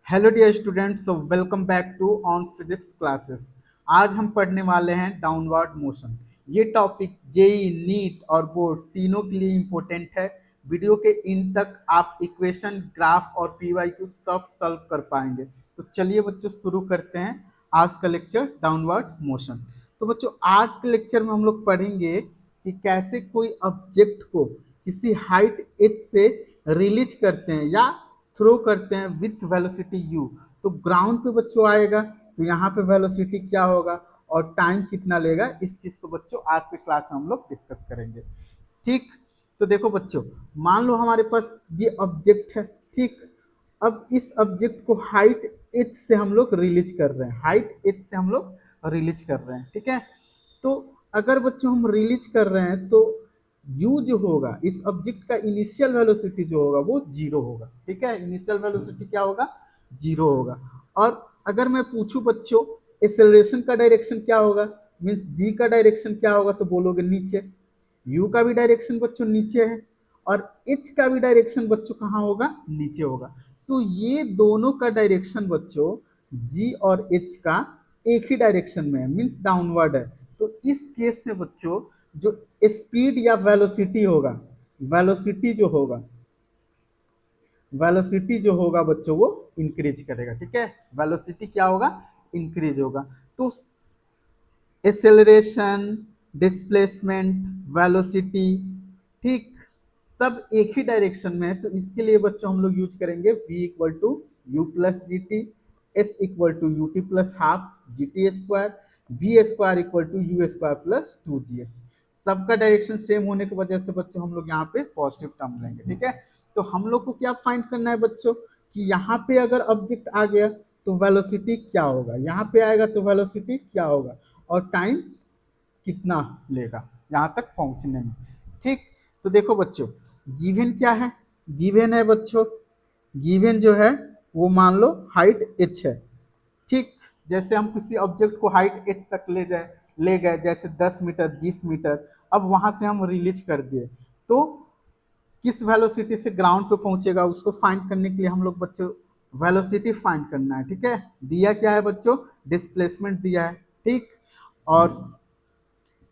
Hello dear students, welcome back to on physics classes. आज हम पढ़ने वाले हैं डाउनवर्ड मोशन। ये टॉपिक जेई, नीट और बोर्ड तीनों के लिए इम्पोर्टेंट है। वीडियो के इन तक आप इक्वेशन, ग्राफ और पीवाईक्यू सब सॉल्व कर पाएंगे। तो चलिए बच्चों शुरू करते हैं आज का लेक्चर डाउनवर्ड मोशन। तो बच्चों आज के लेक्चर में हम लोग पढ़ेंगे कि कैसे कोई ऑब्जेक्ट को किसी हाइट h से रिलीज करते हैं या थ्रो करते हैं विथ वेलोसिटी u। तो ग्राउंड पे बच्चों आएगा तो यहाँ पे वेलोसिटी क्या होगा और टाइम कितना लेगा, इस चीज को बच्चों आज से क्लास में हम लोग डिस्कस करेंगे। ठीक, तो देखो बच्चों, मान लो हमारे पास ये ऑब्जेक्ट है। ठीक, अब इस ऑब्जेक्ट को हाइट h से हम लोग रिलीज कर रहे हैं, हाइट h से हम लोग रिलीज कर रहे हैं। ठीक है, तो अगर बच्चों हम रिलीज कर रहे हैं तो u जो होगा, इस ऑब्जेक्ट का इनिशियल वेलोसिटी जो होगा वो जीरो होगा। ठीक है, इनिशियल वेलोसिटी क्या होगा, जीरो होगा। और अगर मैं पूछूं बच्चों एक्सेलरेशन का डायरेक्शन क्या होगा, मीन्स g का डायरेक्शन क्या होगा, तो बोलोगे नीचे। u का भी डायरेक्शन बच्चों नीचे है और h का भी डायरेक्शन बच्चों कहाँ होगा, नीचे होगा। तो ये दोनों का डायरेक्शन बच्चों g और h का एक ही डायरेक्शन में है, मीन्स डाउनवर्ड है। तो इस केस में बच्चों जो स्पीड या वेलोसिटी होगा, वेलोसिटी जो होगा, वेलोसिटी जो होगा बच्चों वो इंक्रीज करेगा। ठीक है, वेलोसिटी क्या होगा, इंक्रीज होगा। तो एक्सेलरेशन, डिस्प्लेसमेंट, वेलोसिटी, ठीक, सब एक ही डायरेक्शन में है। तो इसके लिए बच्चों हम लोग यूज करेंगे v equal to u plus g t, s equal to u t plus half g t square, v square equal to u square plus two g h. सबका डायरेक्शन सेम होने की वजह से बच्चों हम लोग यहाँ पे पॉजिटिव टर्म लेंगे। ठीक है, तो हम लोग को क्या फाइंड करना है बच्चों कि यहाँ पे अगर ऑब्जेक्ट आ गया तो वेलोसिटी क्या होगा, यहाँ पे आएगा तो वेलोसिटी क्या होगा और टाइम कितना लेगा यहाँ तक पहुंचने में। ठीक, तो देखो बच्चों गिवन क्या है, गिवन है बच्चों, गिवन जो है वो मान लो हाइट h है। ठीक, जैसे हम किसी ऑब्जेक्ट को हाइट h तक ले गए जैसे 10 मीटर 20 मीटर, अब वहां से हम रिलीज कर दिए तो किस वेलोसिटी से ग्राउंड पे पहुंचेगा उसको फाइंड करने के लिए हम लोग बच्चों वेलोसिटी फाइंड करना है। ठीक है, दिया क्या है बच्चों, डिस्प्लेसमेंट दिया है। ठीक, और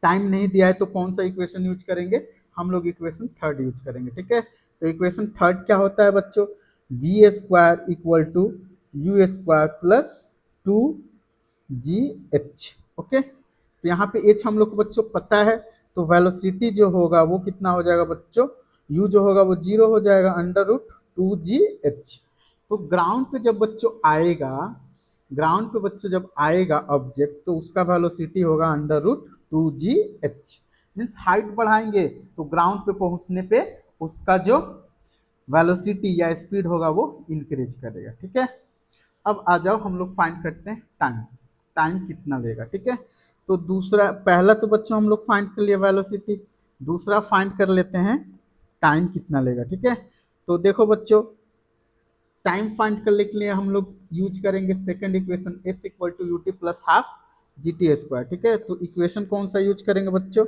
टाइम नहीं दिया है तो कौन सा इक्वेशन यूज करेंगे, हम लोग इक्वेशन थर्ड यूज करेंगे। ठीक है, तो इक्वेशन थर्ड क्या होता है बच्चों, v square equal to u square plus two g h. Okay, तो यहाँ पे एच हम लोग को बच्चों पता है, तो वेलोसिटी जो होगा वो कितना हो जाएगा बच्चों, यू जो होगा वो जीरो हो जाएगा, under root two g h. तो ग्राउंड पे जब बच्चों आएगा, ग्राउंड पे बच्चों जब आएगा ऑब्जेक्ट तो उसका वेलोसिटी होगा under root two g h. Means height बढ़ाएंगे तो ग्राउंड पे पहुंचने पे उसका जो वेलोसिटी या स्पीड होगा वो इंक्रीज करेगा। ठीक है, अब आ जाओ हम लोग फाइंड करते हैं टाइम, टाइम कितना लेगा। ठीक है, तो दूसरा, पहला तो बच्चों हम लोग फाइंड कर लिए वेलोसिटी, दूसरा फाइंड कर लेते हैं टाइम कितना लेगा। ठीक है, तो देखो बच्चों टाइम फाइंड करने के लिए हम लोग यूज करेंगे second equation s equal to u t plus half g t square. ठीक है, तो इक्वेशन कौन सा यूज करेंगे बच्चों,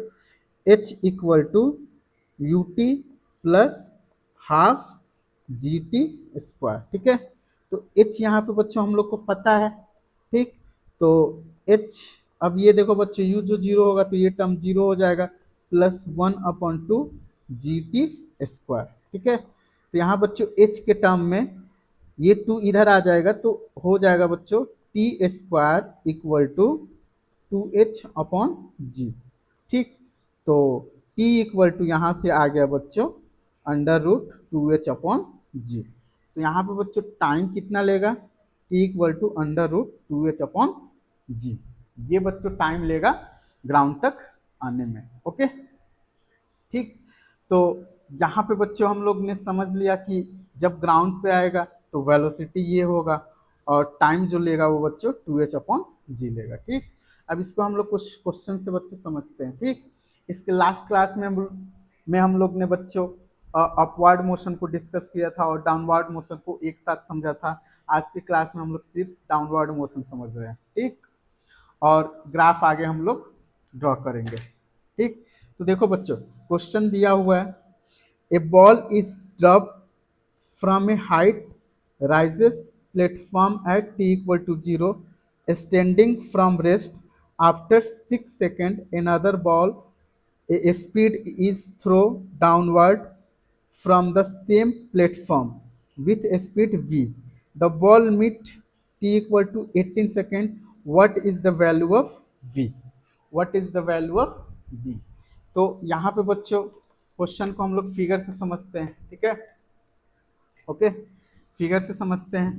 h equal to u t plus half g t square. ठीक है, तो एच यहाँ पे बच्चों हम लोग को पता है। ठीक, तो एच, अब ये देखो बच्चों यू जो जीरो होगा तो ये टर्म जीरो हो जाएगा, प्लस वन अपॉन टू जी टी स्क्वायर। ठीक है, तो यहाँ बच्चों एच के टर्म में ये टू इधर आ जाएगा तो हो जाएगा बच्चों t square equal to two h upon g. ठीक, तो टी इक्वल टू यहाँ से आ गया बच्चों under root two h upon g. तो यहाँ पे बच्चों टाइम कितना लेगा, t equal to under root two h upon g. ये बच्चों टाइम लेगा ग्राउंड तक आने में। ओके, ठीक, तो यहाँ पे बच्चों हम लोग ने समझ लिया कि जब ग्राउंड पे आएगा तो वेलोसिटी ये होगा और टाइम जो लेगा वो बच्चों टू एच अपॉन जी लेगा। ठीक, अब इसको हम लोग कुछ क्वेश्चन से बच्चों समझते हैं। ठीक, इसके लास्ट क्लास में हम लोग ने बच्चों अपवर्ड मोशन को डिस्कस किया था और डाउनवर्ड मोशन को एक साथ समझा था। आज की क्लास में हम लोग सिर्फ डाउनवर्ड मोशन समझ रहे हैं। ठीक, और ग्राफ आगे हम लोग ड्रॉ करेंगे। ठीक, तो देखो बच्चों क्वेश्चन दिया हुआ है, a ball is drop from a height rises platform at t equal to 0 standing from rest. After 6 seconds another ball a speed is thrown downward from the same platform with a speed v. The ball meet t equal to 18 seconds. What is the value of v? What is the value of v? तो यहाँ पे बच्चों question को हम लोग figure से समझते हैं, ठीक है? ओके, फिगर से समझते हैं,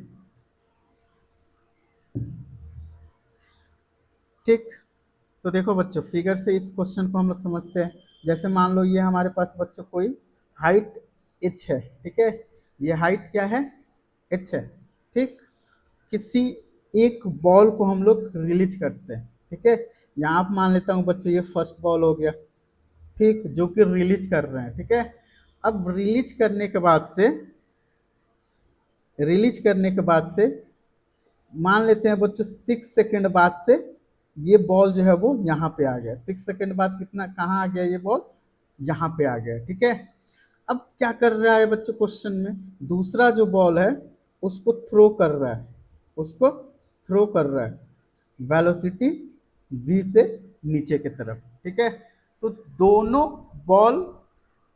ठीक। तो देखो बच्चों, फिगर से इस क्वेश्चन को हम लोग समझते हैं। जैसे मान लो ये हमारे पास बच्चों कोई हाइट h है, ठीक है? ये हाइट क्या है? h है, ठीक। किसी एक बॉल को हम लोग रिलीज करते हैं, ठीक है? यहाँ आप मान लेता हूँ बच्चों ये फर्स्ट बॉल हो गया, ठीक, जो कि रिलीज कर रहे हैं, ठीक है? अब रिलीज करने के बाद से मान लेते हैं बच्चों 6 सेकंड बाद से ये बॉल जो है वो यहाँ पे आ गया। 6 सेकंड बाद कितना कहाँ आ गया? ये बॉल यहाँ पे आ गया, ठीक है? अब क्या कर रहा है बच्चों क्वेश्चन में? दूसरा जो बॉल है उसको थ्रो कर रहा है, उसको थ्रो कर रहा है वेलोसिटी v से नीचे की तरफ, ठीक है? तो दोनों ball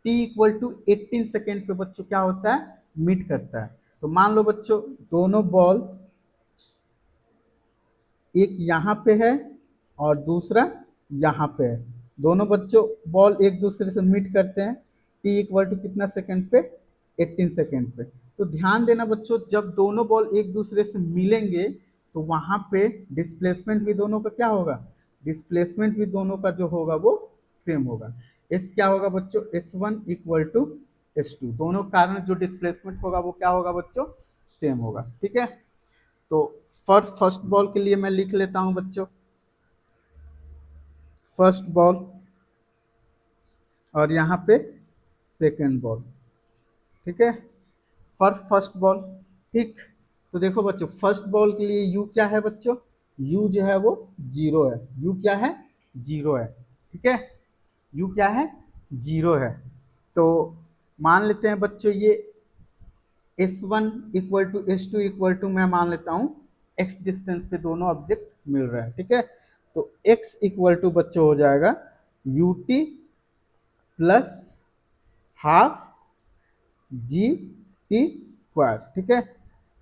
t equal to 18 second पे बच्चों क्या होता है? मीट करता है। तो मान लो बच्चों दोनों बॉल, एक यहाँ पे है और दूसरा यहाँ पे है, दोनों बच्चों बॉल एक दूसरे से मीट करते हैं टी इक्वल टू कितना सेकंड पे? 18 सेकंड पे। तो ध्यान देना बच्चों, जब दोनों बॉल एक दूसरे से मिलेंगे तो वहां पे डिस्प्लेसमेंट भी दोनों का क्या होगा? डिस्प्लेसमेंट भी दोनों का जो होगा वो सेम होगा। एस क्या होगा बच्चों? S1 इक्वल टू S2, दोनों कारण जो डिस्प्लेसमेंट होगा वो क्या होगा बच्चों? सेम होगा, ठीक है? तो फर्स्ट बॉल के लिए मैं लिख लेता हूं बच्चों, फर्स्ट बॉल और यहाँ पे सेकेंड बॉल, ठीक है? फॉर फर्स्ट बॉल, ठीक। तो देखो बच्चों फर्स्ट बॉल के लिए यू क्या है बच्चों? यू जो है वो 0 है। यू क्या है? 0 है, ठीक है? यू क्या है? 0 है। तो मान लेते हैं बच्चों ये S1 equal to S2 equal to मैं मान लेता हूँ x डिस्टेंस पे दोनों ऑब्जेक्ट मिल रहा है, ठीक है? तो x इक्वल टू बच्चों हो जाएगा ut plus half g t square, ठीक है?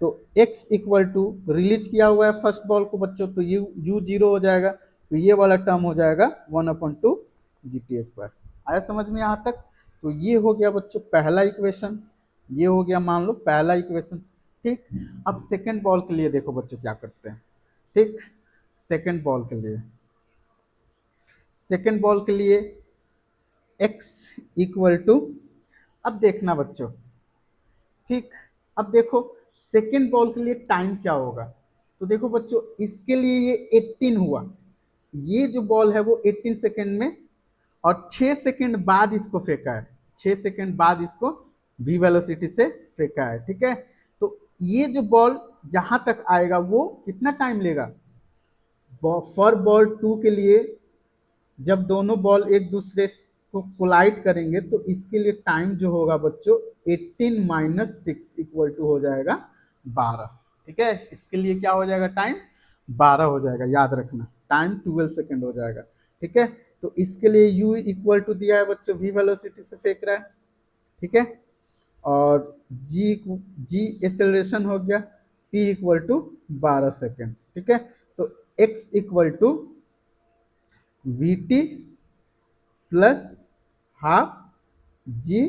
तो x इक्वल टू रिलीज किया हुआ है फर्स्ट बॉल को बच्चों, तो u 0 हो जाएगा, तो ये वाला टर्म हो जाएगा 1/2 जी टी स्क्वायर। आया समझ में यहाँ तक? तो ये हो गया बच्चों पहला इक्वेशन, ये हो गया मान लो पहला इक्वेशन, ठीक। अब सेकेंड बॉल के लिए देखो बच्चों क्या करते हैं, ठीक। सेकेंड बॉल के लिए x इक्वल टू, अब देखना बच्चों, ठीक। अब देखो सेकेंड बॉल के लिए टाइम क्या होगा? तो देखो बच्चों इसके लिए ये 18 हुआ, ये जो बॉल है वो 18 सेकेंड में, और 6 सेकेंड बाद इसको फेंका है, 6 सेकेंड बाद इसको v वेलोसिटी से फेंका है, ठीक है? तो ये जो बॉल यहां तक आएगा वो कितना टाइम लेगा? फॉर बॉल 2 के लिए जब दोनों बॉल एक दूसरे को कोलाइड करेंगे तो इसके लिए टाइम जो होगा बच्चों 18 माइनस 6 इक्वल टू हो जाएगा 12, ठीक है? इसके लिए क्या हो जाएगा? टाइम 12 हो जाएगा, याद रखना टाइम 12 सेकेंड हो जाएगा, ठीक है? तो इसके लिए u इक्वल टू दिया है बच्चों v वेलोसिटी से फेंक रहा है, ठीक है? और g एक्सेलरेशन हो गया t इक्वल टू 12 सेकेंड, ठीक है? तो x equal to v t plus half g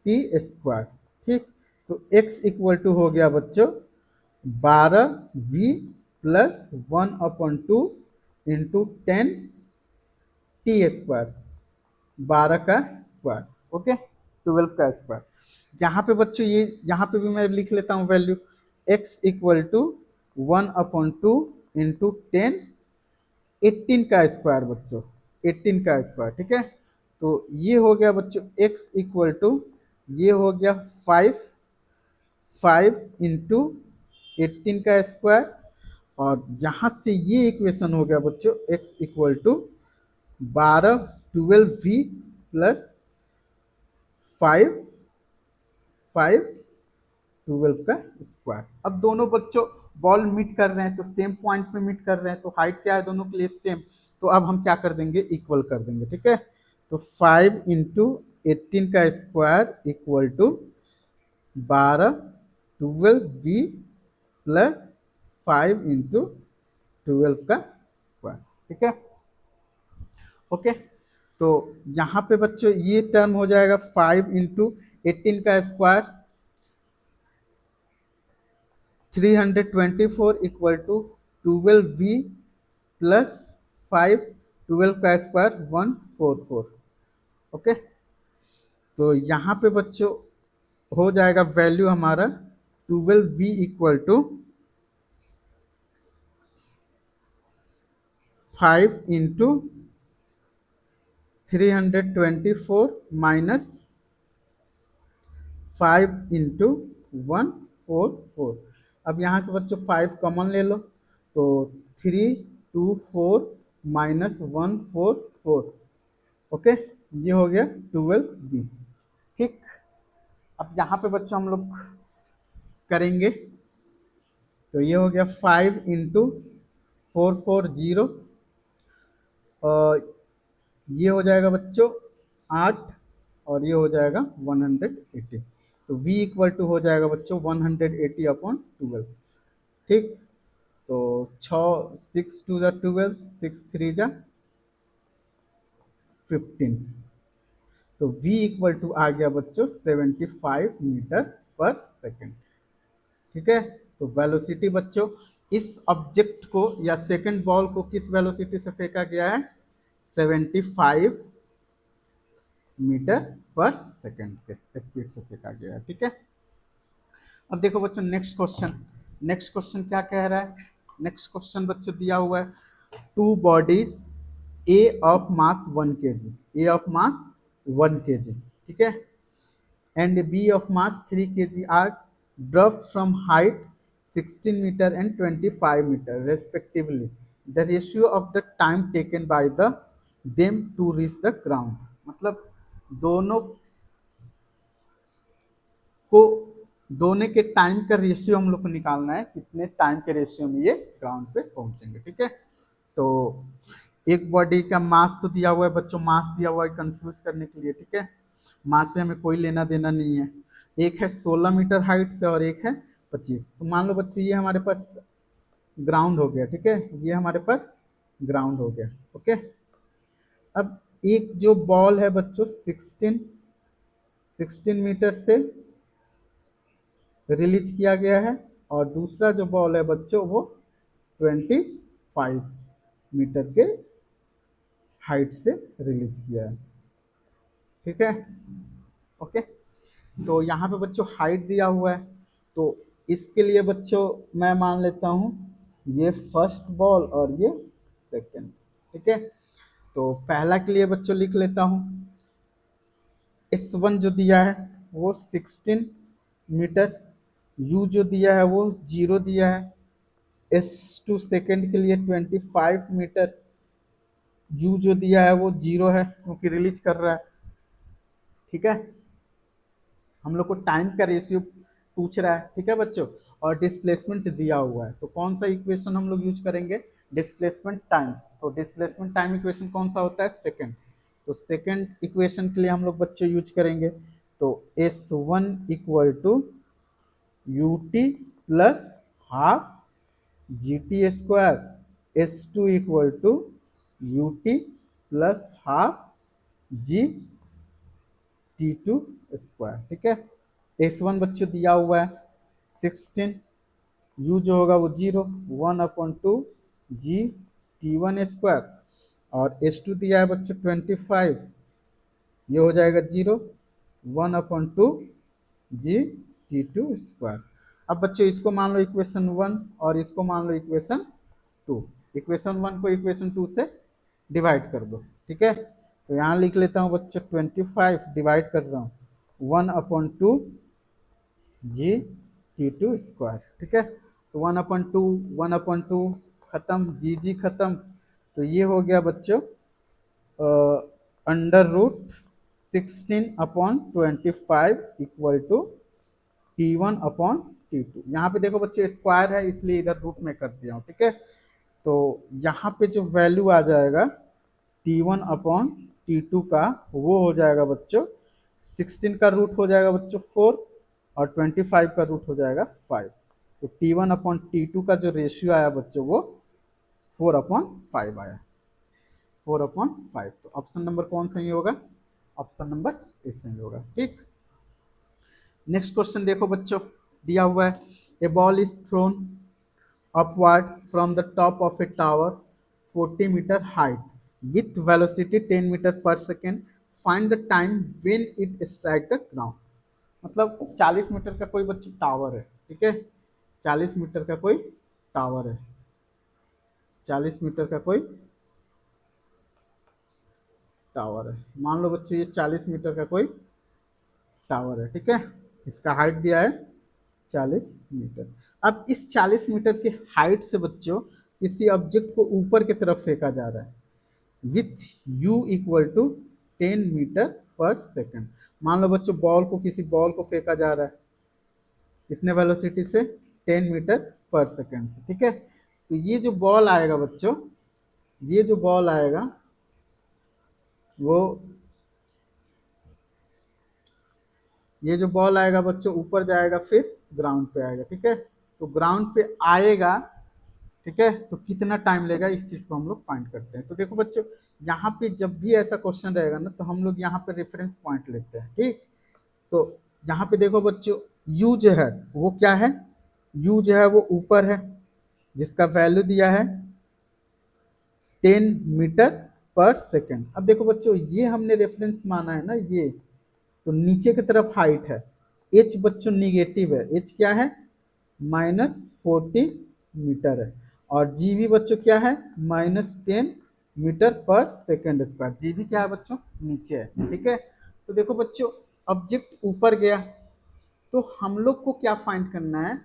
t square, ठीक। तो x इक्वल टू हो गया बच्चों 12v plus 1/2 into 10 T square, 12 का स्क्वायर, ओके, 12 का स्क्वायर। यहाँ पे बच्चों ये यहाँ पे भी मैं लिख लेता हूँ value, x equal to 1/2 into 10 18 का स्क्वायर बच्चों, 18 का स्क्वायर, ठीक है? तो ये हो गया बच्चों x इक्वल टू, ये हो गया 5 इंटू 18 का स्क्वायर, और यहाँ से ये इक्वेशन हो गया बच्चों x equal to 12v plus 5 12 का स्क्वायर। अब दोनों बच्चों बॉल मीट कर रहे हैं तो सेम पॉइंट पे मीट कर रहे हैं, तो हाइट क्या है दोनों के लिए सेम, तो अब हम क्या कर देंगे, इक्वल कर देंगे। ठीक है, तो 5 इंटू 18 का square equal to 12 12v plus 5 into 12 का स्क्वायर। ठीक है, ओके। तो यहाँ पे बच्चों ये टर्म हो जाएगा 5 इंटू 18 का square 324 equal to 12v plus 5 12 का स्क्वायर 144। ओके, तो यहाँ पे बच्चों हो जाएगा वैल्यू हमारा 12v equal to 5 into 324 minus 5 into 144। अब यहाँ से बच्चों 5 कॉमन ले लो, तो 324 माइनस 144। ओके, ये हो गया 12b। ठीक, अब यहाँ पे बच्चों हम लोग करेंगे, तो ये हो गया 5 इंटू 440 और ये हो जाएगा बच्चों 8 और ये हो जाएगा 180। तो v इक्वल टू हो जाएगा बच्चों 180 अपॉन 12। ठीक, तो 6 2 जा 12, 6 3 जा 15। तो v इक्वल टू आ गया बच्चों 75 मीटर पर सेकेंड। ठीक है, तो वेलोसिटी बच्चों इस ऑब्जेक्ट को या सेकंड बॉल को किस वेलोसिटी से फेंका गया है, 75 मीटर पर सेकंड के स्पीड से फेंका गया है। ठीक है, अब देखो बच्चों नेक्स्ट क्वेश्चन क्या कह रहा है। नेक्स्ट क्वेश्चन बच्चों दिया हुआ है two bodies A of mass 1 kg, A of mass 1 kg, ठीक है, and B of mass 3 kg are dropped from height 16 meter and 25 meter respectively. The ratio of the time taken by them to reach the ground. मतलब दोनों को दोनों के time का ratio हम लोग को निकालना है, कितने टाइम के रेशियो में ये ग्राउंड पे पहुंचेंगे। ठीक है, तो एक बॉडी का मास तो दिया हुआ है बच्चों, मास दिया हुआ है कंफ्यूज करने के लिए। ठीक है, मास से हमें कोई लेना देना नहीं है। एक है 16 मीटर हाइट से और एक है 25। तो मान लो बच्चे ये हमारे पास ग्राउंड हो गया। ठीक है, ये हमारे पास ग्राउंड हो गया। ओके, अब एक जो बॉल है बच्चों 16 मीटर से रिलीज किया गया है और दूसरा जो बॉल है बच्चों वो 25 मीटर के हाइट से रिलीज किया है। ठीक है, ओके, तो यहाँ पे बच्चों हाइट दिया हुआ है, तो इसके लिए बच्चों मैं मान लेता हूँ ये फर्स्ट बॉल और ये सेकंड। ठीक है, तो पहला के लिए बच्चों लिख लेता हूँ S1 जो दिया है वो 16 मीटर, U जो दिया है वो 0 दिया है, S2 सेकंड के लिए 25 मीटर, U जो दिया है वो 0 है क्योंकि रिलीज कर रहा है। ठीक है, हम लोग को टाइम का रेशियो पूछ रहा है। ठीक है बच्चों, और डिस्प्लेसमेंट दिया हुआ है, तो कौन सा इक्वेशन हम लोग यूज करेंगे, डिस्प्लेसमेंट टाइम। तो डिस्प्लेसमेंट टाइम इक्वेशन कौन सा होता है, सेकंड। तो सेकंड इक्वेशन के लिए हम लोग बच्चों यूज करेंगे, तो S1 equal to u t plus half g t square, S2 equal to u t plus half g T2 square. ठीक है, S1 बच्चों दिया हुआ है 16, U जो होगा वो 0, 1/2 जी T1 स्क्वायर, और S2 दिया है बच्चों 25, ये हो जाएगा 0, 1/2 जी T2 स्क्वायर। अब बच्चों इसको मान लो इक्वेशन 1 और इसको मान लो इक्वेशन 2। इक्वेशन 1 को इक्वेशन 2 से डिवाइड कर दो। ठीक है, तो यहाँ लिख लेता हूँ बच्चों 25 डिवाइड कर रहा हूँ 1/2 जी T2 स्क्वायर। ठीक है, तो 1/2 खत्म, जी खत्म, तो ये हो गया बच्चों under root 16/25 equal to T1/T2। यहाँ पे देखो बच्चे स्क्वायर है इसलिए इधर रूट में कर दिया हूँ, ठीक है। तो यहाँ पे जो वैल्यू आ जाएगा T1/T2 का, वो हो जाएगा बच्चों 16 का रूट हो जाएगा बच्चों 4, और 25 का रूट हो जाएगा 5। तो T1/T2 का जो रेशियो आया बच्चों वो 4/5 आया, 4/5। तो ऑप्शन नंबर कौन सही होगा? ऑप्शन नंबर ए सही होगा, ठीक। नेक्स्ट क्वेश्चन देखो बच्चों, दिया हुआ है a ball is thrown upward from the top of a tower 40 meter height with velocity 10 meter per second. Find the time when it strike the ground. मतलब 40 metre का कोई बच्चे टावर है, ठीक है। 40 मीटर का कोई टावर है, 40 मीटर का कोई टावर है। मान लो बच्चों ये 40 मीटर का कोई टावर है, ठीक है। इसका हाइट दिया है 40 मीटर। अब इस 40 मीटर की हाइट से बच्चों किसी ऑब्जेक्ट को ऊपर की तरफ फेंका जा रहा है with u equal to 10 metre per second. मान लो बच्चों बॉल को, किसी बॉल को फेंका जा रहा है कितने वेलोसिटी से? 10 मीटर पर सेकेंड से, ठीक है। तो ये जो बॉल आएगा बच्चों, ये जो बॉल आएगा वो, ये जो बॉल आएगा बच्चों ऊपर जाएगा फिर ग्राउंड पे आएगा, ठीक है। तो ग्राउंड पे आएगा, ठीक है, तो कितना टाइम लेगा इस चीज को हम लोग फाइंड करते हैं। तो देखो बच्चों यहाँ पे जब भी ऐसा क्वेश्चन रहेगा ना तो हम लोग यहाँ पे रेफरेंस पॉइंट लेते हैं, ठीक। तो यहाँ पे देखो बच्चों u जो है वो क्या है? u जो है वो ऊपर है जिसका वैल्यू दिया है 10 मीटर पर सेकेंड। अब देखो बच्चों ये हमने रेफरेंस माना है ना, ये तो नीचे की तरफ हाइट है, h बच्चों निगेटिव है, h क्या है? -40 मीटर है, और जी भी बच्चों क्या है? -10 मीटर पर सेकेंड स्क्वायर। जी भी क्या है बच्चों? नीचे है, ठीक है। तो देखो बच्चों ऑब्जेक्ट ऊपर गया तो हम लोग को क्या फाइंड करना है?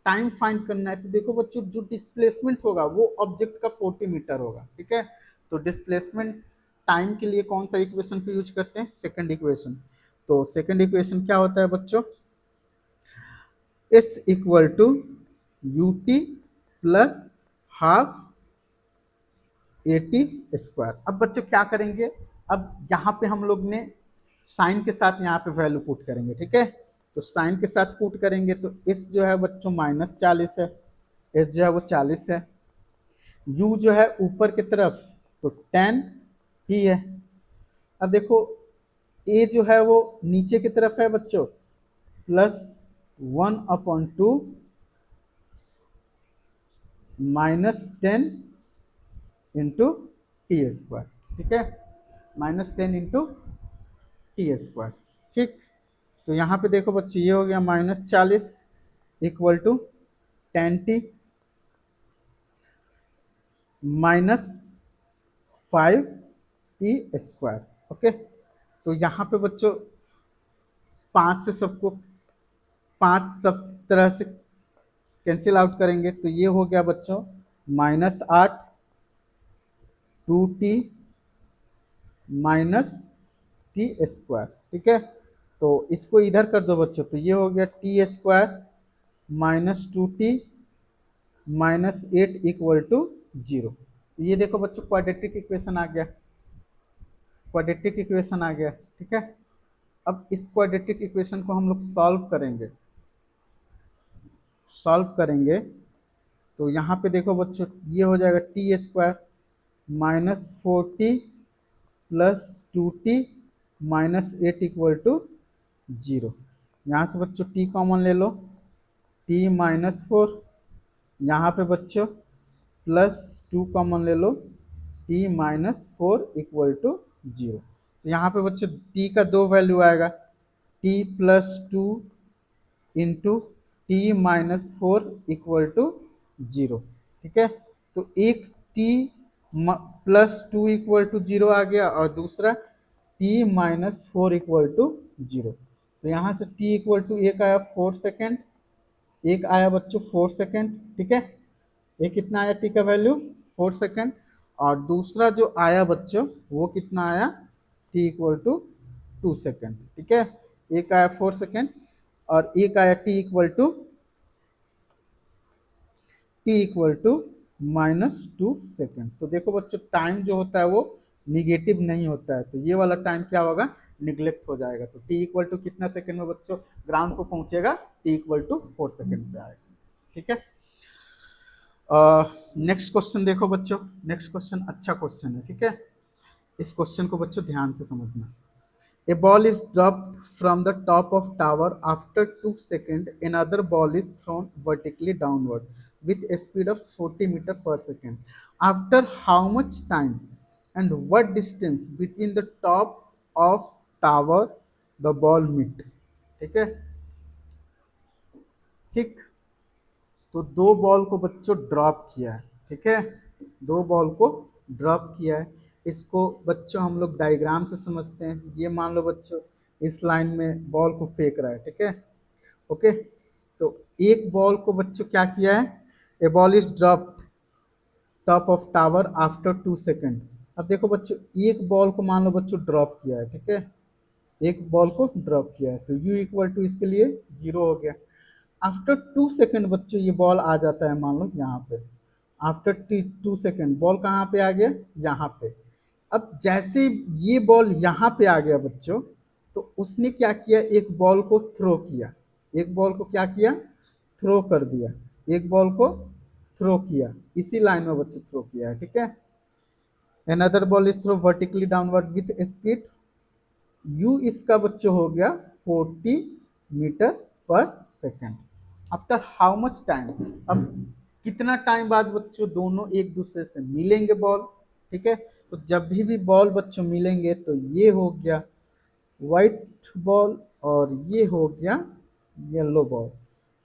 टाइम फाइंड करना है। तो देखो बच्चों जो डिस्प्लेसमेंट होगा वो ऑब्जेक्ट का 40 मीटर होगा, ठीक है। तो डिस्प्लेसमेंट टाइम के लिए कौन सा इक्वेशन को यूज करते हैं? Second equation. तो सेकंड इक्वेशन क्या होता है बच्चों? s equal to ut plus half AT²। अब बच्चों क्या करेंगे? अब यहाँ पे हम लोग ने साइन के साथ यहाँ पे वैल्यू पुट करेंगे, ठीक है। तो साइन के साथ पुट करेंगे तो s जो है बच्चों -40 है, s जो है वो 40 है, u जो है ऊपर की तरफ तो 10 t है। अब देखो a जो है वो नीचे की तरफ है बच्चों, +1/2 -10 इंटू T², ठीक है। -10 इंटू T², ठीक। तो यहाँ पे देखो बच्चों ये हो गया -40 equal to 10t -5t², okay. तो यहाँ पे बच्चों 5 से सबको, 5 सब तरह से कैंसिल आउट करेंगे तो ये हो गया बच्चों -8 2t -t², ठीक है। तो इसको इधर कर दो बच्चों तो ये हो गया t² -2t -8 इक्वल टू 0। ये देखो बच्चों क्वाड्रेटिक इक्वेशन आ गया, क्वाड्रेटिक इक्वेशन आ गया, ठीक है। अब इस क्वाड्रेटिक इक्वेशन को हम लोग सॉल्व करेंगे तो यहाँ पे देखो बच्चों ये हो जाएगा t² -4t + 2t -8 equal to 0। यहाँ से बच्चों t कॉमन ले लो, t -4, यहाँ पे बच्चों +2 कॉमन ले लो, t -4 इक्वल टू 0। तो यहाँ पे बच्चों t का 2 वैल्यू आएगा, t +2 into t -4 equal to 0, ठीक है। तो एक t +2 इक्वल टू 0 आ गया और दूसरा t -4 इक्वल टू 0। तो यहाँ से t इक्वल टू एक आया 4 सेकेंड, एक आया बच्चों 4 सेकेंड, ठीक है। एक कितना आया t का वैल्यू? 4 सेकेंड, और दूसरा जो आया बच्चों वो कितना आया? t इक्वल टू 2 सेकेंड, ठीक है। एक आया 4 सेकेंड, और एक आया t इक्वल टू -2 सेकेंड। तो देखो बच्चों टाइम जो होता है वो निगेटिव नहीं होता है, तो ये वाला टाइम क्या होगा, निग्लेक्ट हो जाएगा। तो t इक्वल टू कितना सेकेंड में बच्चों ग्राउंड को पहुंचेगा, t इक्वल टू 4 सेकेंड पे आएगा। ठीक है, नेक्स्ट क्वेश्चन देखो बच्चों, नेक्स्ट क्वेश्चन अच्छा क्वेश्चन है। ठीक है, इस क्वेश्चन को बच्चों ध्यान से समझना। A ball is dropped from the top of tower after 2 seconds. Another ball is thrown vertically downward with a speed of 40 meter per second. After how much time and what distance between the top of tower the ball meet? ठीक है, ठीक। तो दो ball को बच्चों drop किया है। ठीक है, दो बॉल को ड्रॉप किया है। इसको बच्चों हम लोग डायग्राम से समझते हैं। ये मान लो बच्चों इस लाइन में बॉल को फेंक रहा है। ठीक है, ओके। तो एक बॉल को बच्चों क्या किया है, a ball is drop top of tower after 2 second. अब देखो बच्चों एक बॉल को मान लो बच्चों ड्रॉप किया है। ठीक है, एक बॉल को ड्रॉप किया है, तो u इक्वल टू इसके लिए 0 हो गया। आफ्टर 2 सेकेंड बच्चों ये बॉल आ जाता है मान लो यहाँ पे। आफ्टर 2 सेकेंड बॉल कहाँ पे आ गया, यहाँ पे। अब जैसे ये बॉल यहाँ पे आ गया बच्चों, तो उसने क्या किया, एक बॉल को थ्रो किया। एक बॉल को क्या किया, थ्रो कर दिया। एक बॉल को थ्रो किया, इसी लाइन में बच्चों थ्रो किया है। ठीक है, another ball is throw vertically downward with speed, u इसका बच्चों हो गया 40 metre per second. After how much time, अब कितना टाइम बाद बच्चों दोनों एक दूसरे से मिलेंगे बॉल। ठीक है, तो जब भी बॉल बच्चों मिलेंगे तो ये हो गया व्हाइट बॉल और ये हो गया येलो बॉल।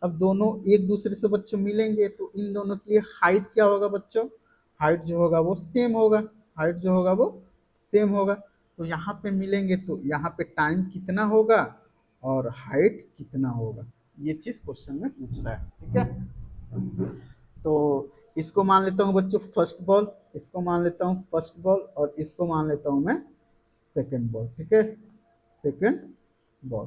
अब दोनों एक दूसरे से बच्चों मिलेंगे तो इन दोनों के लिए हाइट क्या होगा बच्चों, हाइट जो होगा वो सेम होगा। हाइट जो होगा वो सेम होगा। तो यहाँ पे मिलेंगे तो यहाँ पे टाइम कितना होगा और हाइट कितना होगा, ये चीज क्वेश्चन में पूछ रहा है। ठीक है, तो इसको मान लेता हूँ बच्चों फर्स्ट बॉल, इसको मान लेता हूँ फर्स्ट बॉल और इसको मान लेता हूँ मैं सेकंड बॉल। ठीक है, सेकंड बॉल।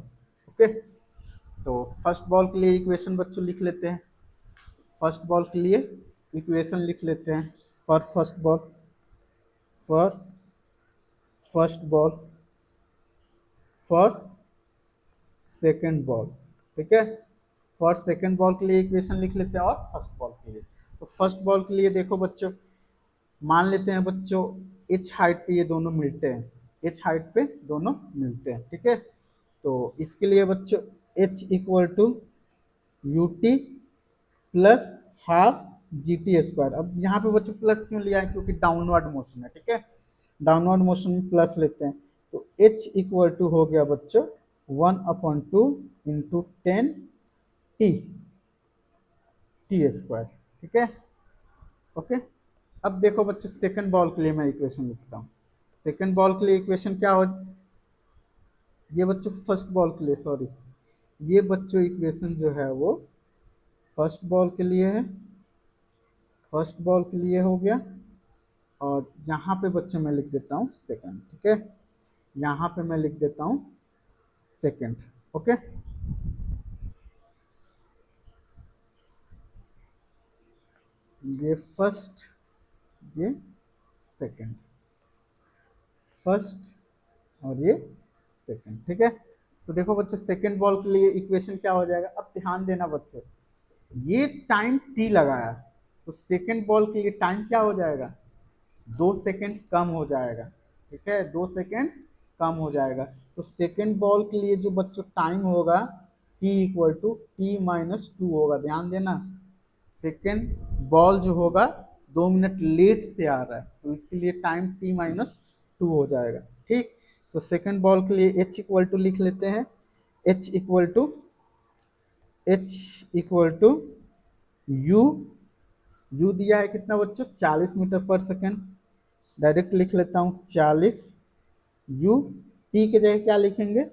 ओके, तो फर्स्ट बॉल के लिए इक्वेशन बच्चों लिख लेते हैं। फर्स्ट बॉल के लिए इक्वेशन लिख लेते हैं। For first ball, for first ball, for second ball. ठीक है, फॉर सेकंड बॉल के लिए इक्वेशन लिख लेते हैं और फर्स्ट बॉल के लिए। तो फर्स्ट बॉल के लिए देखो बच्चों, मान लेते हैं बच्चों एच हाइट पे ये दोनों मिलते हैं, एच हाइट पे दोनों मिलते हैं। ठीक है, तो इसके लिए बच्चों h equal to u t plus half g t square. अब यहाँ पे बच्चों प्लस क्यों लिया है, क्योंकि डाउनवर्ड मोशन है। ठीक है, डाउनवर्ड मोशन में प्लस लेते हैं। तो एच इक्वल टू हो गया बच्चों 1/2 इंटू 10 टी टी स्क्वायर। ठीक है, ओके। अब देखो बच्चों सेकंड बॉल के लिए मैं इक्वेशन लिखता हूँ। सेकंड बॉल के लिए इक्वेशन क्या हो, ये बच्चों फर्स्ट बॉल के लिए, सॉरी, ये बच्चों इक्वेशन जो है वो फर्स्ट बॉल के लिए है, फर्स्ट बॉल के लिए हो गया। और यहाँ पे बच्चों मैं लिख देता हूँ सेकंड। ठीक है, यहाँ पे मैं लिख देता हूँ सेकंड। ओके, ये फर्स्ट, ये सेकंड, फर्स्ट और ये सेकंड। ठीक है, तो देखो बच्चों सेकंड बॉल के लिए इक्वेशन क्या हो जाएगा। अब ध्यान देना बच्चों, ये टाइम टी लगाया, तो सेकंड बॉल के लिए टाइम क्या हो जाएगा, 2 सेकंड कम हो जाएगा। ठीक है, 2 सेकंड कम हो जाएगा। तो सेकंड बॉल के लिए जो बच्चों टाइम होगा t इक्वल टू t-2 होगा। ध्यान देना, सेकंड बॉल जो होगा 2 मिनट लेट से आ रहा है, तो इसके लिए टाइम t-2 हो जाएगा। ठीक, तो सेकंड बॉल के लिए h इक्वल टू लिख लेते हैं। h equal to u, u दिया है कितना बच्चों 40 मीटर पर सेकंड, डायरेक्ट लिख लेता हूँ 40 यू। टी के जगह क्या लिखेंगे,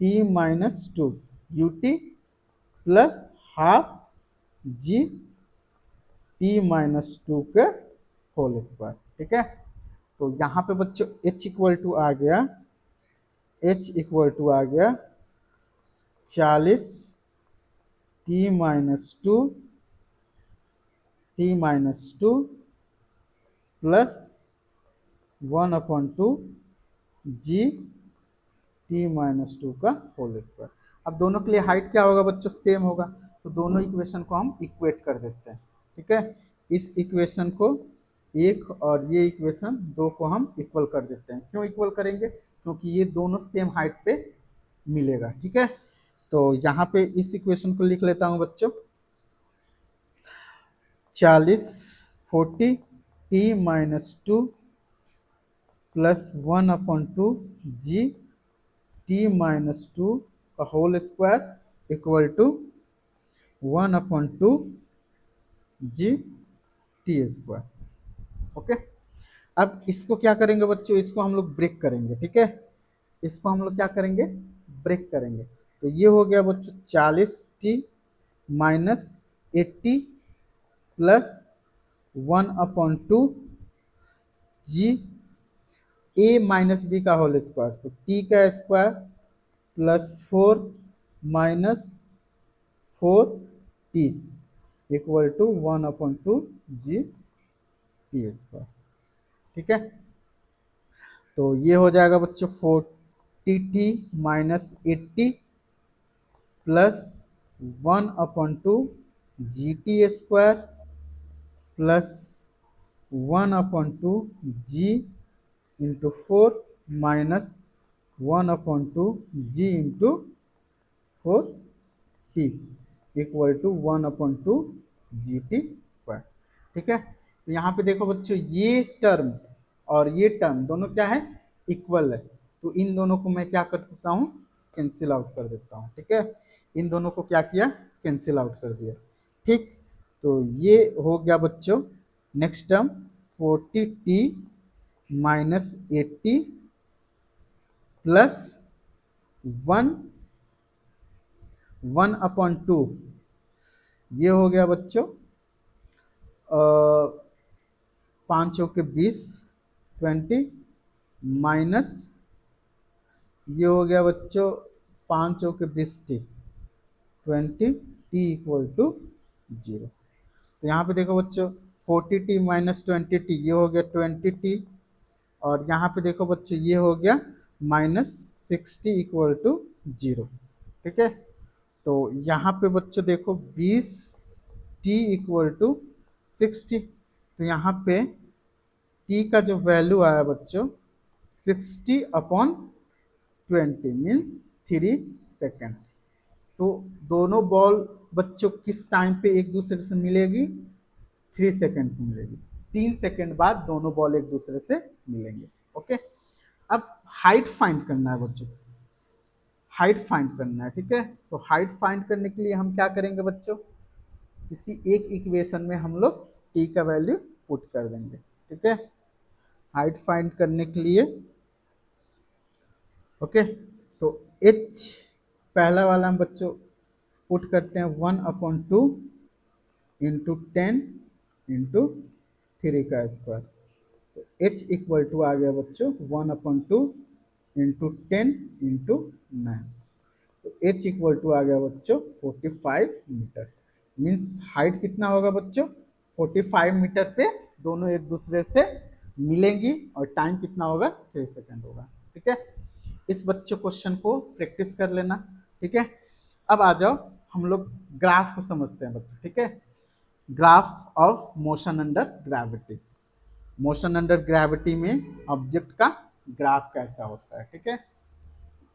t-2 u t plus half g t-2 के होल स्क्वायर। ठीक है, तो यहाँ पे बच्चों h इक्वल टू आ गया 40 t-2 प्लस 1/2 जी t-2 का होल स्क्वायर। अब दोनों के लिए हाइट क्या होगा बच्चों, सेम होगा, तो दोनों इक्वेशन को हम इक्वेट कर देते हैं। ठीक है, इस इक्वेशन को एक और ये इक्वेशन दो को हम इक्वल कर देते हैं। क्यों इक्वल करेंगे, क्योंकि ये दोनों सेम हाइट पे मिलेगा। ठीक है, तो यहाँ पे इस इक्वेशन को लिख लेता हूँ बच्चों, 40 t-2 प्लस 1/2 जी t-2 का whole square equal to 1/2 g t square. Okay, अब इसको क्या करेंगे बच्चों, इसको हम लोग ब्रेक करेंगे। ठीक है, इसको हम लोग क्या करेंगे, ब्रेक करेंगे। तो ये हो गया बच्चों 40t minus 80 plus 1/2 g a minus b का होल स्क्वायर, तो टी का square plus 4 minus 4t equal to 1/2 g t square. ठीक है, तो ये हो जाएगा बच्चों 40t minus 80 plus 1/2 g t square plus 1/2 g into 4 minus 1/2 g into 4t equal to 1/2 g t square. ठीक है, तो यहाँ पे देखो बच्चों, ये टर्म और ये टर्म दोनों क्या है, इक्वल है, तो इन दोनों को मैं क्या कर देता हूँ, कैंसिल आउट कर देता हूँ। ठीक है, इन दोनों को क्या किया, कैंसिल आउट कर दिया। ठीक, तो ये हो गया बच्चों next term 40t minus 80 plus 1/2, ये हो गया बच्चों 5 चौके 20 20 माइनस ये हो गया बच्चों 5 चौके 20t 20t इक्वल टू 0। तो यहाँ पे देखो बच्चों 40t माइनस 20t, ये हो गया 20t, और यहाँ पे देखो बच्चों ये हो गया माइनस 60 इक्वल टू 0। ठीक है, तो यहाँ पे बच्चों देखो 20t इक्वल टू 60, तो यहाँ पे t का जो वैल्यू आया बच्चों 60/20 मीन्स 3 सेकेंड। तो दोनों बॉल बच्चों किस टाइम पे एक दूसरे से मिलेगी, 3 सेकेंड पे मिलेगी, 3 सेकेंड बाद दोनों बॉल एक दूसरे से मिलेंगे। ओके, अब हाइट फाइंड करना है बच्चों, हाइट फाइंड करना है। ठीक है, तो हाइट फाइंड करने के लिए हम क्या करेंगे बच्चों, किसी एक इक्वेशन में हम लोग t का वैल्यू पुट कर देंगे। ठीक है, हाइट फाइंड करने के लिए ओके, तो h पहला वाला हम बच्चों पुट करते हैं 1/2 इंटू 10 इंटू 3 का स्क्वायर, तो h इक्वल टू आ गया बच्चों 1/2 इंटू 10 इंटू 9, तो h इक्वल टू आ गया बच्चों 45 मीटर। मीन्स हाइट कितना होगा बच्चों, 45 मीटर पे दोनों एक दूसरे से मिलेंगी, और टाइम कितना होगा, 3 सेकेंड होगा। ठीक है, इस बच्चों क्वेश्चन को प्रैक्टिस कर लेना। ठीक है, अब आ जाओ हम लोग ग्राफ को समझते हैं बच्चों। ठीक है, graph of motion under gravity, motion under gravity में ऑब्जेक्ट का ग्राफ कैसा होता है। ठीक है,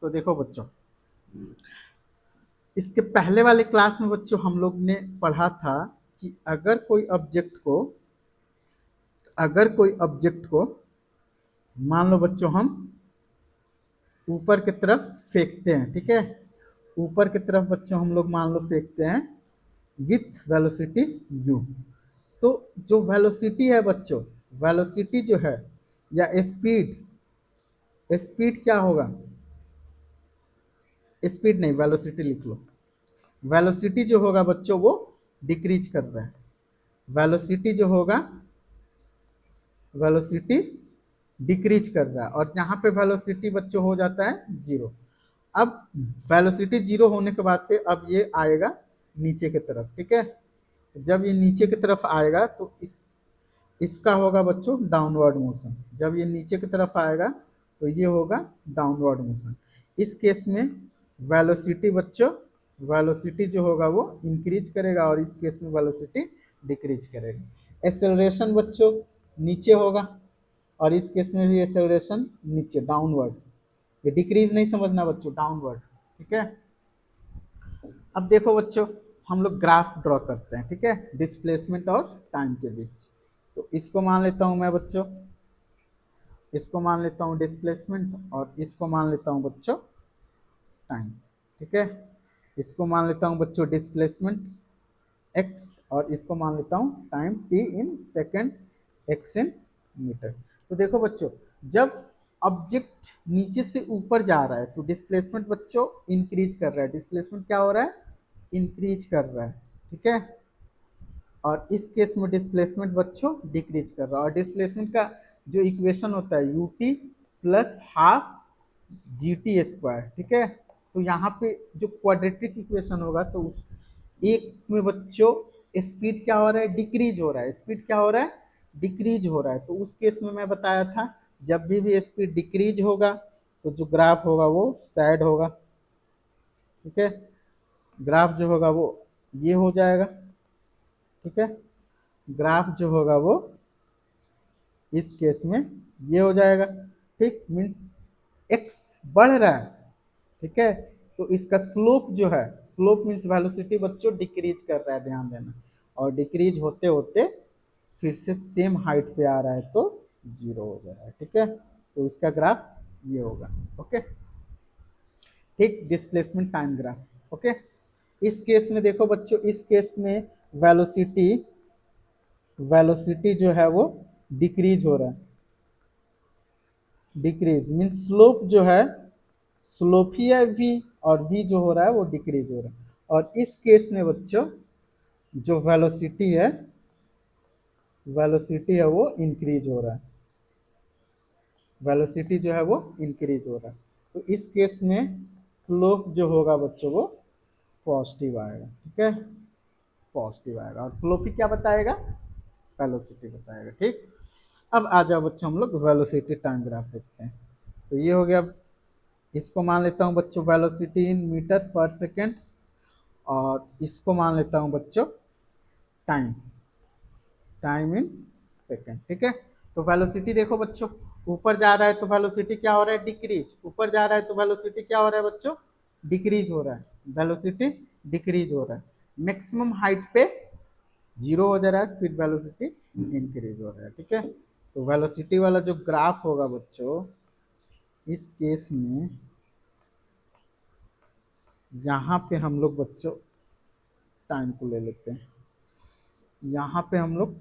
तो देखो बच्चों, इसके पहले वाले क्लास में बच्चों हम लोग ने पढ़ा था कि अगर कोई ऑब्जेक्ट को मान लो बच्चों हम ऊपर की तरफ फेंकते हैं। ठीक है, ऊपर की तरफ बच्चों हम लोग मान लो फेंकते हैं विथ वेलोसिटी u, तो जो वेलोसिटी है बच्चों, वेलोसिटी जो है या स्पीड, स्पीड क्या होगा, स्पीड नहीं वेलोसिटी लिख लो, वेलोसिटी जो होगा बच्चों वो डिक्रीज कर रहा है, वेलोसिटी जो होगा वेलोसिटी डिक्रीज कर रहा है, और यहाँ पे वेलोसिटी बच्चों हो जाता है 0। अब वेलोसिटी 0 होने के बाद से अब ये आएगा नीचे की तरफ, ठीक है। जब ये नीचे की तरफ आएगा तो इसका होगा बच्चों डाउनवर्ड मोशन। जब ये नीचे की तरफ आएगा तो ये होगा डाउनवर्ड मोशन। इस केस में वेलोसिटी बच्चों, वेलोसिटी जो होगा वो इंक्रीज करेगा और इस केस में वेलोसिटी डिक्रीज करेगा। एक्सेलरेशन बच्चों नीचे होगा और इस केस में भी एक्सेलरेशन नीचे, डाउनवर्ड। ये डिक्रीज नहीं समझना बच्चों, डाउनवर्ड, ठीक है। अब देखो बच्चों, हम लोग ग्राफ ड्रॉ करते हैं, ठीक है, डिस्प्लेसमेंट और टाइम के बीच। तो इसको मान लेता हूं मैं बच्चों, इसको मान लेता हूं डिस्प्लेसमेंट और इसको मान लेता हूं बच्चों टाइम, ठीक है। इसको मान लेता हूं बच्चों डिस्प्लेसमेंट x और इसको मान लेता हूं time t in second, x in metre. तो देखो बच्चों, जब ऑब्जेक्ट नीचे से ऊपर जा रहा है तो डिस्प्लेसमेंट बच्चों इंक्रीज कर रहा है। डिस्प्लेसमेंट क्या हो रहा है, इंक्रीज कर रहा है, ठीक है। और इस केस में डिस्प्लेसमेंट बच्चों डिक्रीज कर रहा है। और डिस्प्लेसमेंट का जो इक्वेशन होता है ut plus half gt square, ठीक है। तो यहाँ पे जो क्वाड्रेटिक इक्वेशन होगा तो उस एक में बच्चों स्पीड क्या हो रहा है, डिक्रीज हो रहा है। स्पीड क्या हो रहा है, डिक्रीज हो रहा है। तो उस केस में मैं बताया था जब भी स्पीड डिक्रीज होगा तो जो ग्राफ होगा वो सैड होगा, ठीक है। ग्राफ जो होगा वो ये हो जाएगा, ठीक है। ग्राफ जो होगा वो इस केस में ये हो जाएगा, ठीक। मीन्स एक्स बढ़ रहा है, ठीक है। तो इसका स्लोप जो है, स्लोप मीन्स वेलोसिटी बच्चों डिक्रीज कर रहा है, ध्यान देना। और डिक्रीज होते होते फिर से सेम हाइट पे आ रहा है तो जीरो हो जा रहा है, ठीक है। तो इसका ग्राफ ये होगा, ओके, ठीक। Displacement time graph, okay. इस केस में देखो बच्चों, इस केस में वेलोसिटी, वेलोसिटी जो है वो डिक्रीज हो रहा है। डिक्रीज मीन स्लोप जो है, स्लोप ही है v और v जो हो रहा है वो डिक्रीज हो रहा है। और इस केस में बच्चों जो वेलोसिटी है, वेलोसिटी है वो इंक्रीज हो रहा है। वेलोसिटी जो है वो इंक्रीज हो रहा है। तो इस केस में स्लोप जो होगा बच्चों वो पॉजिटिव आएगा, ठीक है, पॉजिटिव आएगा। और स्लोप ही क्या बताएगा, वेलोसिटी बताएगा, ठीक। अब आ जाओ बच्चों, हम लोग वेलोसिटी टाइम ग्राफ देखते हैं। तो ये हो गया, इसको मान लेता हूँ बच्चों velocity in metre per second और इसको मान लेता हूँ बच्चों टाइम, टाइम इन सेकेंड, ठीक है। तो वेलोसिटी देखो बच्चों, ऊपर जा रहा है तो वेलोसिटी क्या हो रहा है, डिक्रीज। ऊपर जा रहा है तो वेलोसिटी क्या हो रहा है बच्चों, डिक्रीज हो रहा है। वेलोसिटी डिक्रीज हो रहा है। मैक्सिमम हाइट पे जीरो हो जा रहा है, फिर वेलोसिटी इंक्रीज हो रहा है, ठीक है। तो वेलोसिटी वाला जो ग्राफ होगा बच्चों, इस केस में यहाँ पे हम लोग बच्चों टाइम को ले लेते हैं। यहाँ पे हम लोग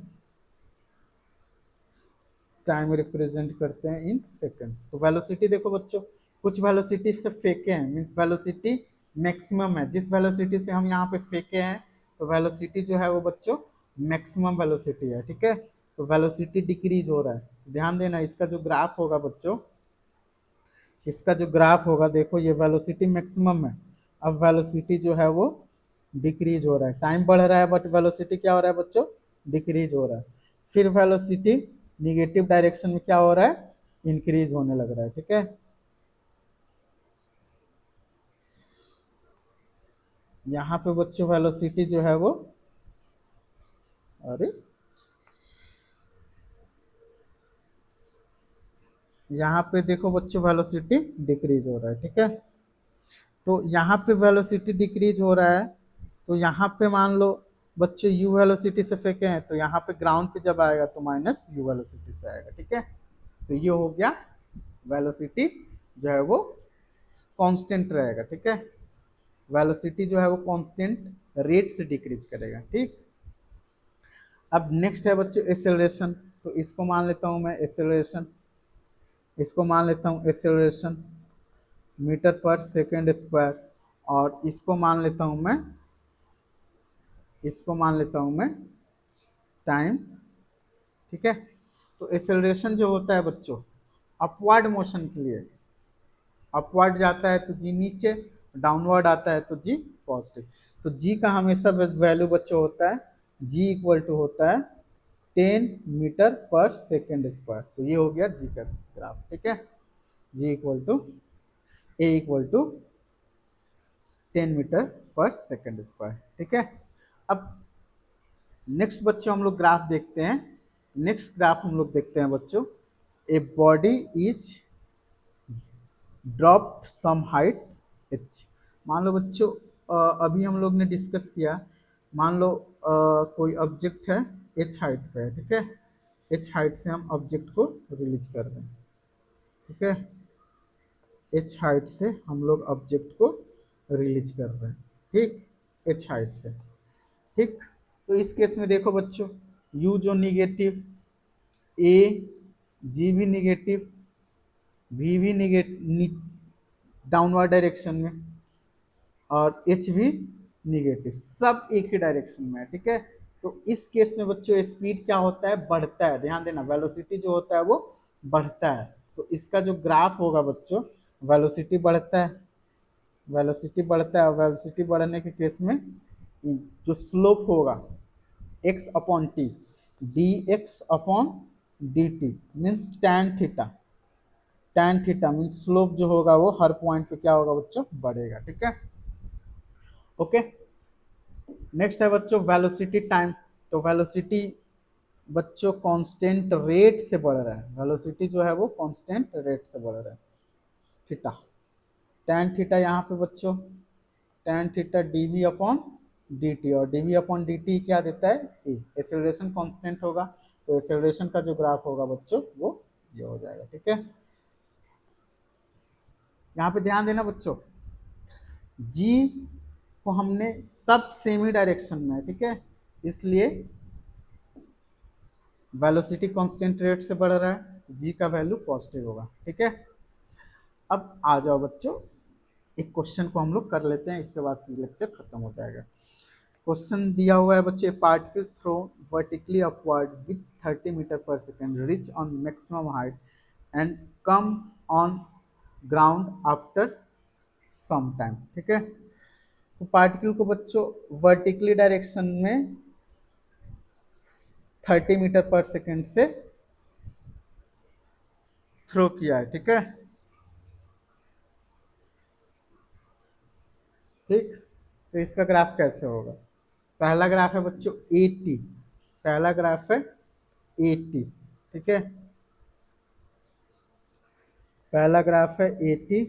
टाइम रिप्रेजेंट करते हैं इन सेकंड। तो वेलोसिटी देखो बच्चों, कुछ वेलोसिटी से फेंके हैं, मीन्स वेलोसिटी मैक्सिमम है। जिस वेलोसिटी से हम यहाँ पे फेंके हैं तो वेलोसिटी जो है वो बच्चों मैक्सिमम वेलोसिटी है, ठीक है। तो वेलोसिटी डिक्रीज हो रहा है। ध्यान देना, इसका जो ग्राफ होगा बच्चों, इसका जो ग्राफ होगा देखो, ये वेलोसिटी मैक्सिमम है। अब वेलोसिटी जो है वो डिक्रीज हो रहा है। टाइम बढ़ रहा है बट वेलोसिटी क्या हो रहा है बच्चों, डिक्रीज हो रहा है। फिर वेलोसिटी निगेटिव डायरेक्शन में क्या हो रहा है, इंक्रीज होने लग रहा है, ठीक है। यहाँ पे बच्चों वेलोसिटी जो है वो, अरे यहाँ पे देखो बच्चों वेलोसिटी डिक्रीज हो रहा है, ठीक है। तो यहाँ पे वेलोसिटी डिक्रीज हो रहा है तो यहाँ पे मान लो बच्चों u वेलोसिटी से फेंके हैं तो यहाँ पे ग्राउंड पे जब आएगा तो माइनस u वेलोसिटी से आएगा, ठीक है। तो ये हो गया, वेलोसिटी जो है वो कांस्टेंट रहेगा, ठीक है। वेलोसिटी जो है वो कांस्टेंट रेट से डिक्रीज करेगा, ठीक। अब नेक्स्ट है बच्चों एक्सेलरेशन। तो इसको मान लेता हूँ मैं एक्सेलरेशन, इसको मान लेता हूँ acceleration metre per second square और इसको मान लेता हूँ मैं, इसको मान लेता हूँ मैं टाइम, ठीक है। तो एक्सेलरेशन जो होता है बच्चों अपवर्ड मोशन के लिए, अपवर्ड जाता है तो जी नीचे डाउनवर्ड आता है तो जी पॉजिटिव। तो जी का हमेशा वैल्यू बच्चों होता है जी इक्वल टू होता है 10 मीटर पर सेकेंड स्क्वायर। तो ये हो गया जी का ग्राफ, ठीक है। G equal to a equal to 10 metre per second square, ठीक है। अब नेक्स्ट बच्चों हम लोग ग्राफ देखते हैं। नेक्स्ट ग्राफ हम लोग देखते हैं बच्चों, a body is drop some height h. मान लो बच्चों अभी हम लोग ने डिस्कस किया, मान लो कोई ऑब्जेक्ट है एच हाइट पे है, ठीक है। एच हाइट से हम ऑब्जेक्ट को रिलीज कर रहे हैं, ठीक है। एच हाइट से हम लोग ऑब्जेक्ट को रिलीज कर रहे हैं, ठीक, एच हाइट से, ठीक। तो इस केस में देखो बच्चों, यू जो निगेटिव, ए जी भी निगेटिव, वी भी निगेटिव डाउनवर्ड डायरेक्शन में, और एच भी निगेटिव, सब एक ही डायरेक्शन में है, ठीक है। तो इस केस में बच्चों स्पीड क्या होता है, बढ़ता है। ध्यान देना, वेलोसिटी जो होता है वो बढ़ता है। तो इसका जो ग्राफ होगा बच्चों, वेलोसिटी बढ़ता है, वेलोसिटी बढ़ता है, वेलोसिटी बढ़ने के केस में जो स्लोप होगा x upon T, D x upon d T means tan theta, tan theta means slope जो होगा वो हर पॉइंट पे क्या होगा बच्चों, बढ़ेगा, ठीक है। ओके, नेक्स्ट है बच्चों वेलोसिटी टाइम। तो वेलोसिटी बच्चों कांस्टेंट रेट से बढ़ रहा है, वेलोसिटी जो है वो कांस्टेंट रेट से बढ़ रहा है, थीटा, टैन थीटा यहाँ पे बच्चों tan theta d v upon d t, और डीवी अपॉन डी टी क्या देता है, ए। एक्सेलरेशन कांस्टेंट होगा, तो एक्सेलरेशन का जो ग्राफ होगा बच्चों वो ये हो जाएगा, ठीक है। यहाँ पे ध्यान देना बच्चों, जी को हमने सब सेम ही डायरेक्शन में है, ठीक है, इसलिए वेलोसिटी कांस्टेंट रेट से बढ़ रहा है, जी का वैल्यू पॉजिटिव होगा, ठीक है। अब आ जाओ बच्चों, एक क्वेश्चन को हम लोग कर लेते हैं, इसके बाद लेक्चर खत्म हो जाएगा। क्वेश्चन दिया हुआ है बच्चे, particle throw vertically upward with 30 metre per second reach on maximum height and come on ground after some time, ठीक है। तो पार्टिकल को बच्चों वर्टिकली डायरेक्शन में 30 मीटर पर सेकेंड से थ्रो किया है, ठीक है, ठीक। तो इसका ग्राफ कैसे होगा, पहला ग्राफ है बच्चों 80, पहला ग्राफ है 80, ठीक है, पहला ग्राफ है 80,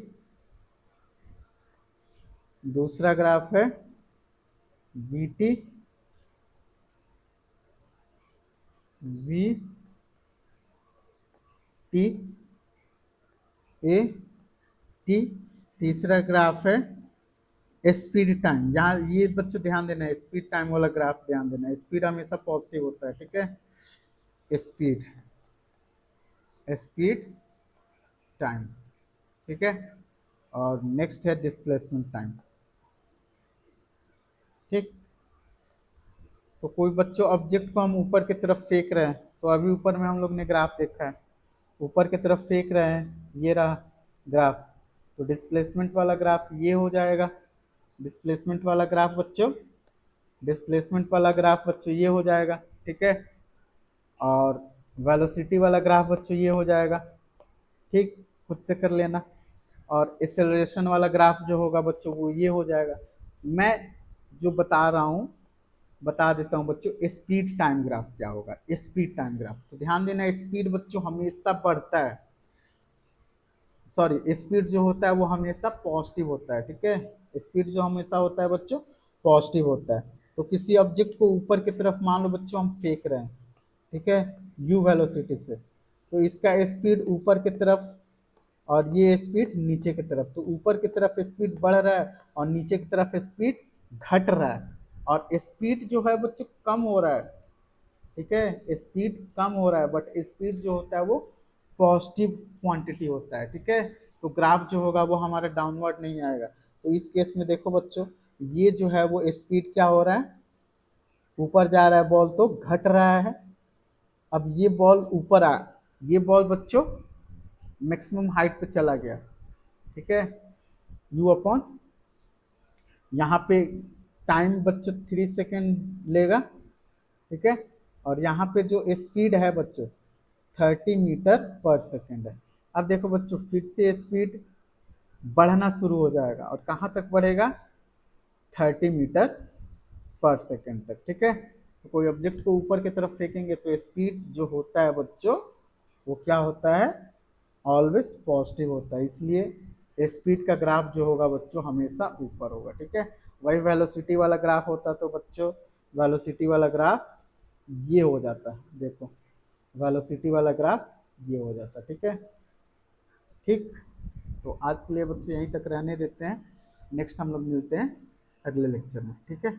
दूसरा ग्राफ है we T, we T A T, तीसरा ग्राफ है स्पीड टाइम। यहाँ ये बच्चों ध्यान देना है, स्पीड टाइम वाला ग्राफ ध्यान देना है, स्पीड हमेशा पॉजिटिव होता है, ठीक है। स्पीड, स्पीड टाइम, ठीक है। और नेक्स्ट है डिस्प्लेसमेंट टाइम, ठीक। तो कोई बच्चों ऑब्जेक्ट को हम ऊपर की तरफ फेंक रहे हैं, तो अभी ऊपर में हम लोग ने ग्राफ देखा है, ऊपर की तरफ फेंक रहे हैं, ये रहा ग्राफ। तो डिस्प्लेसमेंट वाला ग्राफ ये हो जाएगा, डिस्प्लेसमेंट वाला ग्राफ बच्चों, डिस्प्लेसमेंट वाला ग्राफ बच्चों ये हो जाएगा, ठीक है। और वेलोसिटी वाला ग्राफ बच्चों ये हो जाएगा, ठीक, खुद से कर लेना। और एक्सेलरेशन वाला ग्राफ जो होगा बच्चों वो ये हो जाएगा। मैं जो बता रहा हूँ बता देता हूँ बच्चों, स्पीड टाइम ग्राफ क्या होगा, स्पीड टाइम ग्राफ। तो ध्यान देना, स्पीड बच्चों हमेशा बढ़ता है, सॉरी स्पीड जो होता है वो हमेशा पॉजिटिव होता है, ठीक है। स्पीड जो हमेशा होता है बच्चों पॉजिटिव होता है। तो किसी ऑब्जेक्ट को ऊपर की तरफ मान लो बच्चों हम फेंक रहे हैं, ठीक है, यू वेलोसिटी से, तो इसका स्पीड ऊपर की तरफ और ये स्पीड नीचे की तरफ, तो ऊपर की तरफ स्पीड बढ़ रहा है और नीचे की तरफ स्पीड घट रहा है, और स्पीड जो है बच्चों कम हो रहा है, ठीक है, स्पीड कम हो रहा है, बट स्पीड जो होता है वो पॉजिटिव क्वांटिटी होता है, ठीक है। तो ग्राफ जो होगा वो हमारा डाउनवर्ड नहीं आएगा। तो इस केस में देखो बच्चों, ये जो है वो स्पीड क्या हो रहा है, ऊपर जा रहा है बॉल तो घट रहा है। अब ये बॉल ऊपर आ, ये बॉल बच्चों मैक्सिमम हाइट पे चला गया, ठीक है, u अपॉन यहाँ पे टाइम बच्चों 3 सेकेंड लेगा, ठीक है। और यहाँ पे जो स्पीड है बच्चों 30 मीटर पर सेकेंड है। अब देखो बच्चों फिर से स्पीड बढ़ना शुरू हो जाएगा और कहाँ तक बढ़ेगा, 30 मीटर पर सेकेंड तक, ठीक है। तो कोई ऑब्जेक्ट को ऊपर की तरफ फेंकेंगे तो स्पीड जो होता है बच्चों वो क्या होता है, ऑलवेज पॉजिटिव होता है, इसलिए स्पीड का ग्राफ जो होगा बच्चों हमेशा ऊपर होगा, ठीक है। वही वेलोसिटी वाला ग्राफ होता तो बच्चों वेलोसिटी वाला ग्राफ ये हो जाता है, देखो वेलोसिटी वाला ग्राफ ये हो जाता, ठीक है। ठीक, तो आज के लिए बच्चों यहीं तक रहने देते हैं, नेक्स्ट हम लोग मिलते हैं अगले लेक्चर में, ठीक है।